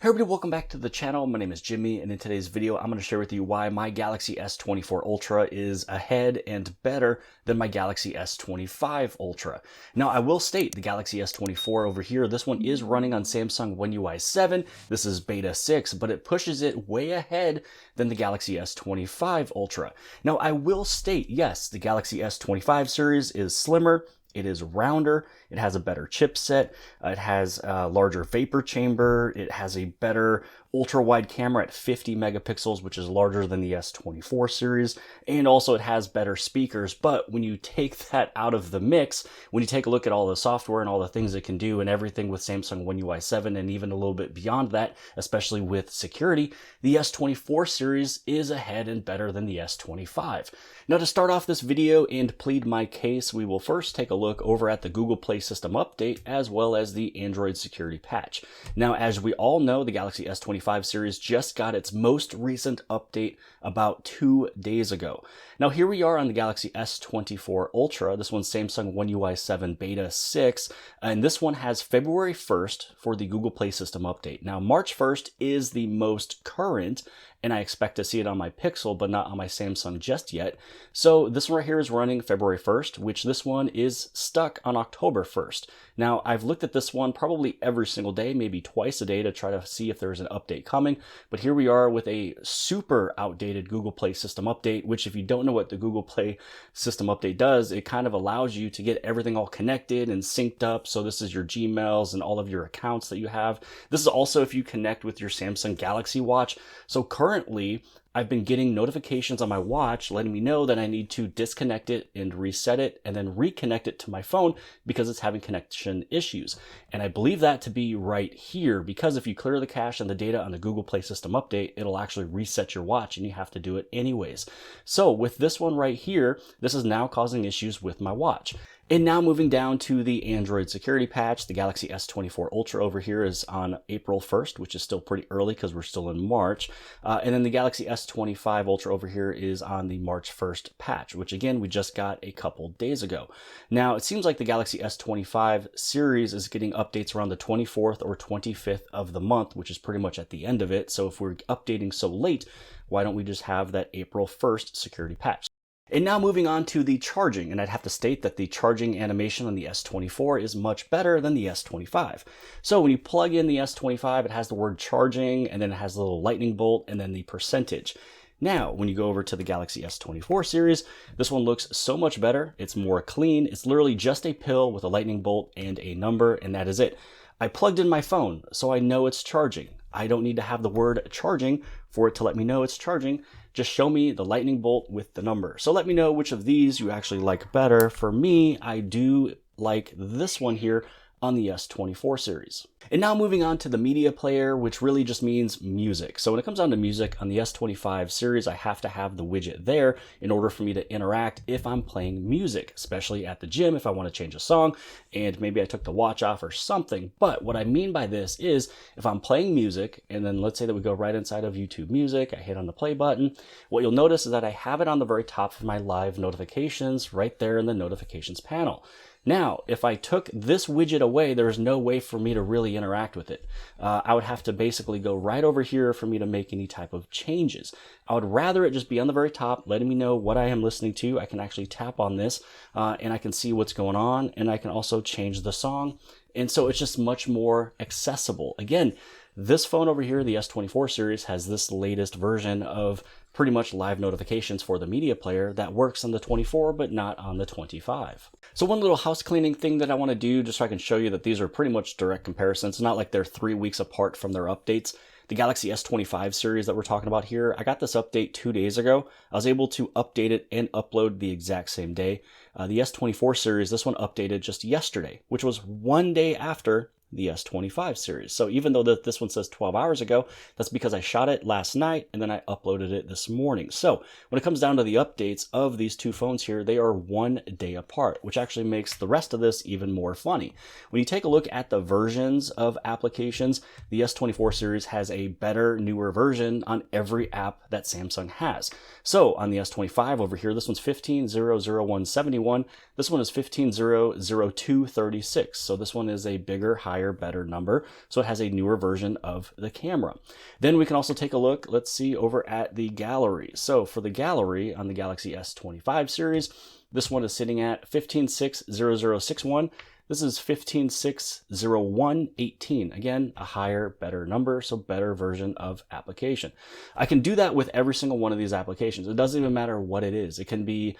Hey everybody, welcome back to the channel. My name is Jimmy, and in today's video, I'm going to share with you why my Galaxy S24 Ultra is ahead and better than my Galaxy S25 Ultra. Now, I will state the Galaxy S24 over here, this one is running on Samsung One UI 7. This is beta 6, but it pushes it way ahead than the Galaxy S25 Ultra. Now, I will state, yes, the Galaxy S25 series is slimmer. It is rounder, it has a better chipset, it has a larger vapor chamber, it has a better ultra-wide camera at 50 megapixels, which is larger than the S24 series, and also it has better speakers. But when you take that out of the mix, when you take a look at all the software and all the things it can do and everything with Samsung One UI 7 and even a little bit beyond that, especially with security, the S24 series is ahead and better than the S25. Now, to start off this video and plead my case, we will first take a look over at the Google Play System update as well as the Android security patch. Now, as we all know, the Galaxy S25 series just got its most recent update about 2 days ago. Now, here we are on the Galaxy S24 Ultra. This one's Samsung One UI 7 Beta 6, and this one has February 1st for the Google Play System update. Now, March 1st is the most current, and I expect to see it on my Pixel, but not on my Samsung just yet. So this one right here is running February 1st, which this one is stuck on October 1st. Now, I've looked at this one probably every single day, maybe twice a day, to try to see if there's an update coming. But here we are with a super outdated Google Play System update, which if you don't know what the Google Play System update does, it kind of allows you to get everything all connected and synced up. So this is your Gmails and all of your accounts that you have. This is also if you connect with your Samsung Galaxy Watch. So currently, I've been getting notifications on my watch letting me know that I need to disconnect it and reset it and then reconnect it to my phone because it's having connection issues. And I believe that to be right here, because if you clear the cache and the data on the Google Play System update, it'll actually reset your watch and you have to do it anyways. So with this one right here, this is now causing issues with my watch. And now moving down to the Android security patch, the Galaxy S24 Ultra over here is on April 1st, which is still pretty early because we're still in March. And then the Galaxy S25 Ultra over here is on the March 1st patch, which again, we just got a couple days ago. Now, it seems like the Galaxy S25 series is getting updates around the 24th or 25th of the month, which is pretty much at the end of it. So if we're updating so late, why don't we just have that April 1st security patch? And now moving on to the charging, and I'd have to state that the charging animation on the S24 is much better than the S25. So when you plug in the S25, it has the word charging, and then it has a little lightning bolt, and then the percentage. Now, when you go over to the Galaxy S24 series, this one looks so much better. It's more clean. It's literally just a pill with a lightning bolt and a number, and that is it. I plugged in my phone, so I know it's charging. I don't need to have the word charging for it to let me know it's charging. Just show me the lightning bolt with the number. So let me know which of these you actually like better. For me, I do like this one here on the S24 series. And now moving on to the media player, which really just means music. So when it comes down to music on the S25 series, I have to have the widget there in order for me to interact if I'm playing music, especially at the gym if I want to change a song and maybe I took the watch off or something. But what I mean by this is if I'm playing music and then let's say that we go right inside of YouTube Music, I hit on the play button, what you'll notice is that I have it on the very top of my live notifications right there in the notifications panel. Now, if I took this widget away, there's no way for me to really interact with it. I would have to basically go right over here for me to make any type of changes. I would rather it just be on the very top, letting me know what I am listening to. I can actually tap on this and I can see what's going on, and I can also change the song. And so it's just much more accessible. Again, this phone over here, the S24 series, has this latest version of pretty much live notifications for the media player that works on the 24, but not on the 25. So one little house cleaning thing that I want to do, just so I can show you that these are pretty much direct comparisons. It's not like they're 3 weeks apart from their updates. The Galaxy S25 series that we're talking about here, I got this update 2 days ago. I was able to update it and upload the exact same day. The S24 series, this one updated just yesterday, which was 1 day after the S25 series. So even though this one says 12 hours ago, that's because I shot it last night and then I uploaded it this morning. So when it comes down to the updates of these two phones here, they are 1 day apart, which actually makes the rest of this even more funny. When you take a look at the versions of applications, the S24 series has a better, newer version on every app that Samsung has. So on the S25 over here, this one's 15.00171. This one is 15.00236. So this one is a bigger, higher higher, better number. So it has a newer version of the camera. Then we can also take a look, let's see, over at the gallery. So for the gallery on the Galaxy S25 series, this one is sitting at 15.60061. This is 15.60118. Again, a higher, better number, so better version of application. I can do that with every single one of these applications. It doesn't even matter what it is. It can be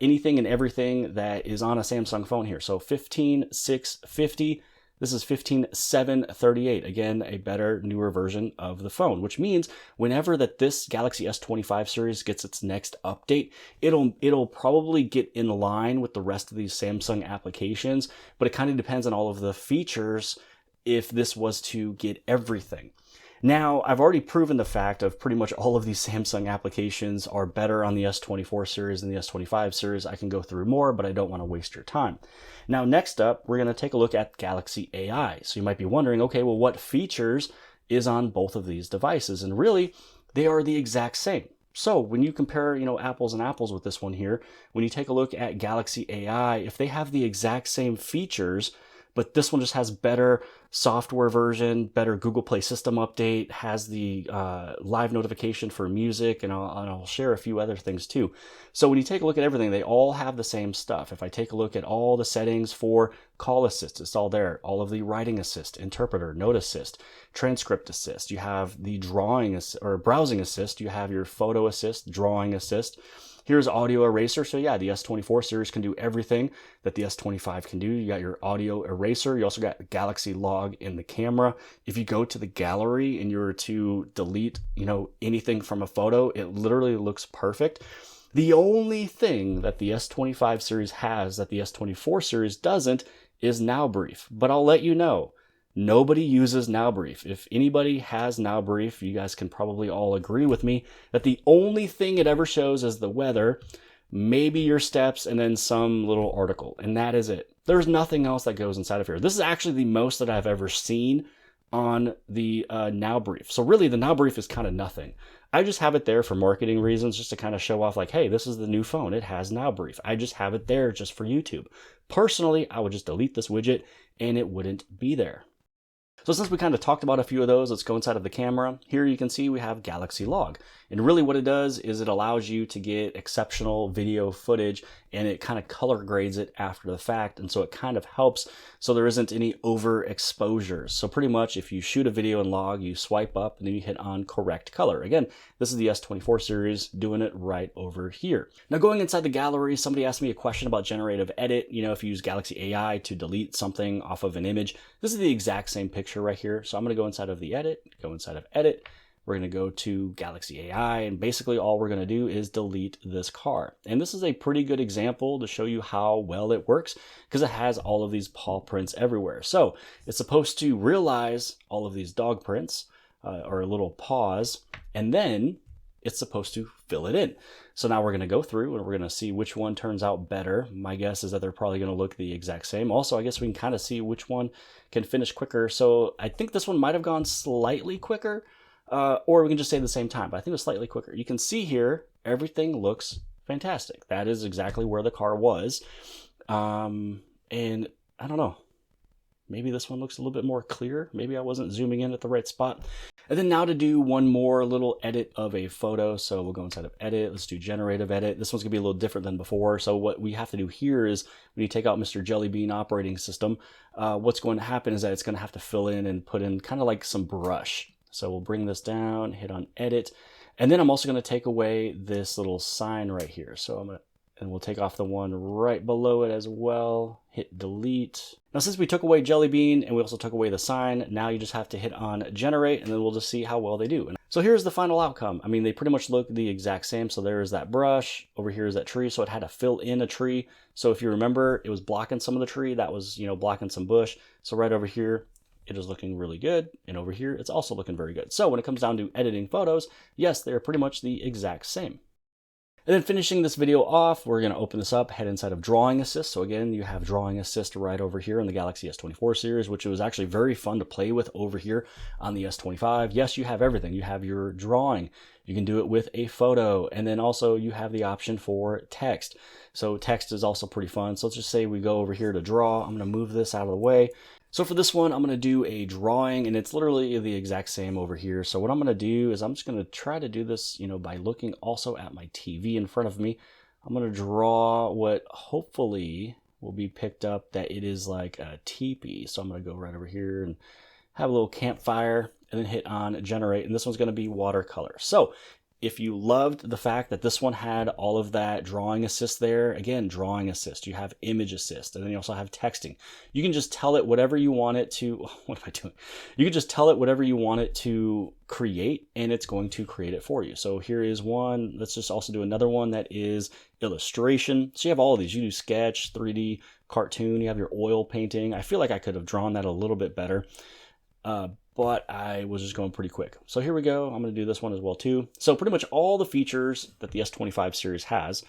anything and everything that is on a Samsung phone here. So 15.650. This is 15.738. Again, a better, newer version of the phone, which means whenever that this Galaxy S25 series gets its next update, it'll probably get in line with the rest of these Samsung applications, but it kind of depends on all of the features if this was to get everything. Now, I've already proven the fact of pretty much all of these Samsung applications are better on the S24 series than the S25 series. I can go through more, but I don't want to waste your time. Now, next up, we're going to take a look at Galaxy AI. So you might be wondering, okay, well, what features is on both of these devices? And really, they are the exact same. So when you compare, apples and apples with this one here, when you take a look at Galaxy AI, if they have the exact same features, but this one just has better software version, better Google Play system update, has the live notification for music, and I'll share a few other things too. So when you take a look at everything, they all have the same stuff. If I take a look at all the settings for call assist, it's all there. All of the writing assist, interpreter, note assist, transcript assist. You have the drawing or browsing assist. You have your photo assist, drawing assist. Here's audio eraser. So yeah, the S24 series can do everything that the S25 can do. You got your audio eraser. You also got Galaxy Log in the camera. If you go to the gallery and you were to delete, anything from a photo, it literally looks perfect. The only thing that the S25 series has that the S24 series doesn't is Now Brief. But I'll let you know, nobody uses Now Brief. If anybody has Now Brief, you guys can probably all agree with me that the only thing it ever shows is the weather, maybe your steps, and then some little article. And that is it. There's nothing else that goes inside of here. This is actually the most that I've ever seen on the Now Brief. So really, the Now Brief is kind of nothing. I just have it there for marketing reasons, just to kind of show off like, hey, this is the new phone. It has Now Brief. I just have it there just for YouTube. Personally, I would just delete this widget and it wouldn't be there. So since we kind of talked about a few of those, let's go inside of the camera. Here you can see we have Galaxy Log. And really what it does is it allows you to get exceptional video footage, and it kind of color grades it after the fact. And so it kind of helps so there isn't any overexposures. So pretty much if you shoot a video in Log, you swipe up and then you hit on correct color. Again, this is the S24 series doing it right over here. Now going inside the gallery, somebody asked me a question about generative edit. If you use Galaxy AI to delete something off of an image, this is the exact same picture right here. So I'm going to go inside of the edit, go inside of edit. We're going to go to Galaxy AI, and basically all we're going to do is delete this car. And this is a pretty good example to show you how well it works because it has all of these paw prints everywhere. So it's supposed to realize all of these dog prints or little paws, and then it's supposed to fill it in. So now we're going to go through and we're going to see which one turns out better. My guess is that they're probably going to look the exact same. Also, I guess we can kind of see which one can finish quicker. So I think this one might have gone slightly quicker, or we can just say the same time, but I think it was slightly quicker. You can see here, everything looks fantastic. That is exactly where the car was. And I don't know, maybe this one looks a little bit more clear. Maybe I wasn't zooming in at the right spot. And then now to do one more little edit of a photo. So we'll go inside of edit. Let's do generative edit. This one's gonna be a little different than before. So what we have to do here is when you take out Mr. Jelly Bean operating system, what's going to happen is that it's gonna have to fill in and put in kind of like some brush. So we'll bring this down, hit on edit. And then I'm also gonna take away this little sign right here. So and we'll take off the one right below it as well. Hit delete. Now, since we took away Jelly Bean and we also took away the sign, now you just have to hit on generate and then we'll just see how well they do. So here's the final outcome. I mean, they pretty much look the exact same. So there is that brush, over here is that tree. So it had to fill in a tree. So if you remember, it was blocking some of the tree. That was, blocking some bush. So right over here, it is looking really good. And over here, it's also looking very good. So when it comes down to editing photos, yes, they're pretty much the exact same. And then finishing this video off, we're going to open this up, head inside of Drawing Assist. So again, you have Drawing Assist right over here in the Galaxy S24 series, which was actually very fun to play with over here on the S25. Yes, you have everything. You have your drawing. You can do it with a photo. And then also you have the option for text. So text is also pretty fun. So let's just say we go over here to draw. I'm going to move this out of the way. So for this one, I'm going to do a drawing, and it's literally the exact same over here. So what I'm going to do is I'm just going to try to do this, by looking also at my TV in front of me. I'm going to draw what hopefully will be picked up that it is like a teepee. So I'm going to go right over here and have a little campfire and then hit on generate. And this one's going to be watercolor. So if you loved the fact that this one had all of that drawing assist there, again, drawing assist, you have image assist, and then you also have texting. You can just tell it whatever you want it to, what am I doing? You can just tell it whatever you want it to create, and it's going to create it for you. So here is one. Let's just also do another one that is illustration. So you have all of these. You do sketch, 3D, cartoon, you have your oil painting. I feel like I could have drawn that a little bit better. But I was just going pretty quick. So here we go. I'm going to do this one as well too. So pretty much all the features that the S25 series has,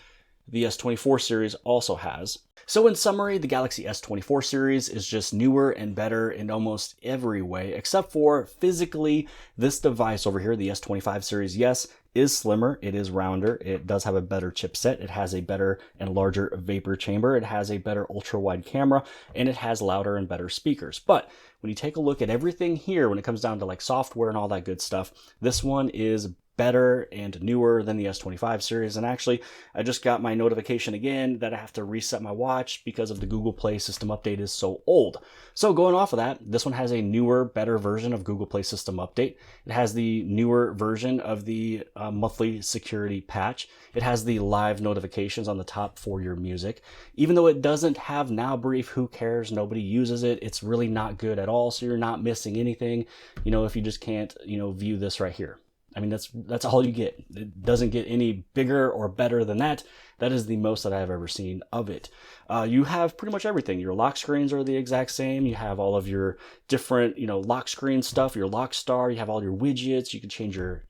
the S24 series also has. So in summary, the Galaxy S24 series is just newer and better in almost every way, except for physically. This device over here, the S25 series, yes, is slimmer, it is rounder, it does have a better chipset, it has a better and larger vapor chamber, it has a better ultra wide camera, and it has louder and better speakers. But when you take a look at everything here, when it comes down to like software and all that good stuff, this one is better and newer than the S25 series. And actually, I just got my notification again that I have to reset my watch because of the Google Play System update is so old. So going off of that, this one has a newer, better version of Google Play System update. It has the newer version of the monthly security patch. It has the live notifications on the top for your music. Even though it doesn't have Now Brief, who cares? Nobody uses it. It's really not good at all. So you're not missing anything, if you just can't, view this right here. I mean, that's all you get. It doesn't get any bigger or better than that. That is the most that I've ever seen of it. You have pretty much everything. Your lock screens are the exact same. You have all of your different, lock screen stuff, your lock star. You have all your widgets. You can change your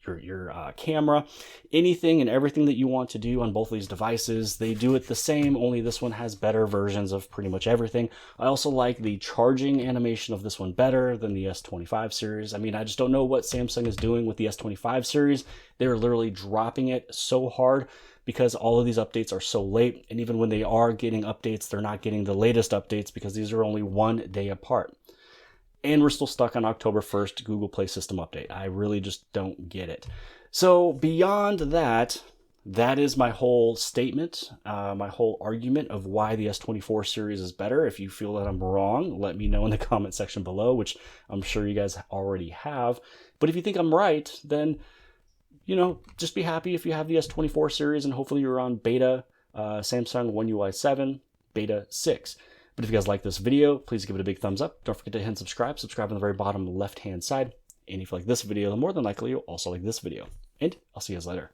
camera, anything and everything that you want to do on both of these devices. They do it the same, only this one has better versions of pretty much everything. I also like the charging animation of this one better than the S25 series. I mean, I just don't know what Samsung is doing with the S25 series. They're literally dropping it so hard because all of these updates are so late. And even when they are getting updates, they're not getting the latest updates because these are only 1 day apart. And we're still stuck on October 1st Google Play System update. I really just don't get it. So beyond that, that is my whole statement, my whole argument of why the S24 series is better. If you feel that I'm wrong, let me know in the comment section below, which I'm sure you guys already have. But if you think I'm right, then just be happy if you have the S24 series, and hopefully you're on beta Samsung One UI 7, beta 6. But if you guys like this video, please give it a big thumbs up. Don't forget to hit subscribe. Subscribe on the very bottom left-hand side. And if you like this video, then more than likely you'll also like this video. And I'll see you guys later.